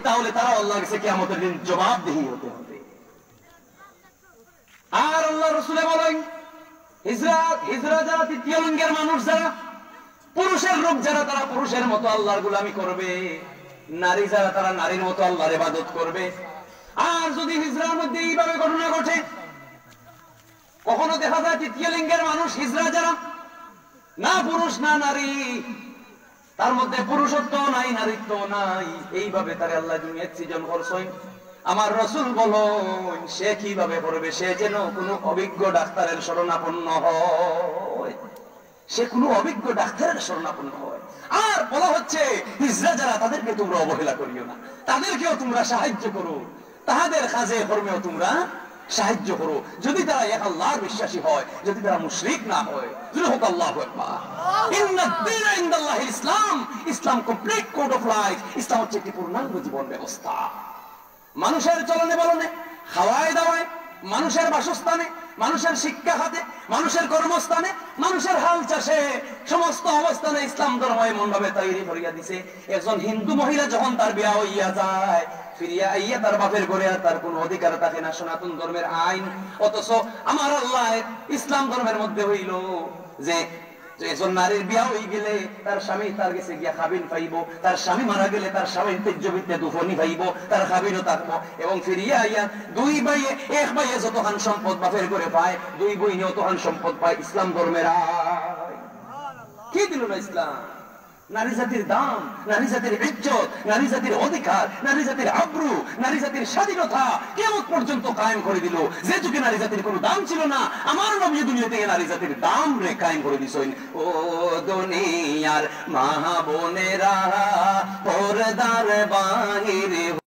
তাহলে তারা আল্লাহর কাছে কিয়ামতের দিন জবাবদিহি হতে হবে। আর আল্লাহ রাসূলে বলেন হিজরা যারা তৃতীয় লিঙ্গের মানুষ, যারা পুরুষের রূপ, যারা তারা পুরুষের মতো আল্লাহর গোলামি করবে, নারী যারা তারা নারীর মতো আল্লাহর ইবাদত করবে। আর যদি হিজরার মধ্যে এইভাবে ঘটনা ঘটে, কখনো দেখা যায় তৃতীয় লিঙ্গের মানুষ হিজরা যারা, না পুরুষ না নারী, তার মধ্যে পুরুষত্ব নাই নারীত্ব নাই, এইভাবে তারা আল্লাহ দুনিয়ার সৃজন করছেন। আমার রাসূল বলেন সে কিভাবে করবে? সে যেন কোনো অভিজ্ঞ ডাক্তারের শরণাপন্ন হয়, সে কোনো অভিজ্ঞ ডাক্তারের শরণাপন্ন হয়। আর বলা হচ্ছে হিজরা যারা, তাদেরকে তোমরা অবহেলা করিও না, তাদেরকেও তোমরা সাহায্য করো, তাহাদের কাজে কর্মেও তোমরা সাহায্য করো, যদি তারা এক আল্লাহর বিশ্বাসী হয়, যদি তারা মুশরিক না হয়। আল্লাহু আকবার। ইন্নাদ-দীনা ইনদাল্লাহিল ইসলাম। ইসলাম কমপ্লিট কোড অফ লাইফ। ইসলাম হচ্ছে একটি পূর্ণাঙ্গ জীবন ব্যবস্থা। মানুষের চলনে বলনে, খাওয়ায় দাওয়ায়, মানুষের বাসস্থানে, মানুষের শিক্ষা খাতে, মানুষের কর্মস্থানে, মানুষের হাল চাষে, সমস্ত অবস্থানে ইসলাম ধর্ম এমন ভাবে তৈরি করিয়া দিছে। একজন হিন্দু মহিলা যখন তার বিয়া হইয়া যায়, ফিরিয়া আইয়া তার বাপের ঘরে আর তার কোনো অধিকার থাকে না, সনাতন ধর্মের আইন। অথচ আমার আল্লাহ ইসলাম ধর্মের মধ্যে হইল যে একজন নারীর বিয়া হয়ে গেলে তার স্বামী তার কাছে গিয়া খাবিন পাইব, তার স্বামী মারা গেলে তার স্বামীর তেজ্যবিদ্যে দুফনি পাইব, তার খাবিনও থাকবো। এবং ফিরিয়া আইয়া দুই ভাইয়ে, এক ভাইয়ে যতখান সম্পদ বাপের করে পায়, দুই বইনে অতখান সম্পদ পায়। ইসলাম ধর্মের আইন কি দিল না ইসলাম? নারী জাতির দাম, নারী জাতির ইজ্জত, নারী জাতির অধিকার, নারী জাতির আব্রু, নারী জাতির স্বাধীনতা কিয়ামত পর্যন্ত কায়েম করে দিল। যে যুগে নারী জাতির কোনো দাম ছিল না, আমার নবী দুনিয়া থেকে নারী জাতির দাম রে কায়েম করে দিছেন। ও দুনিয়ার মা বোনেরা, পর্দার বাহিরে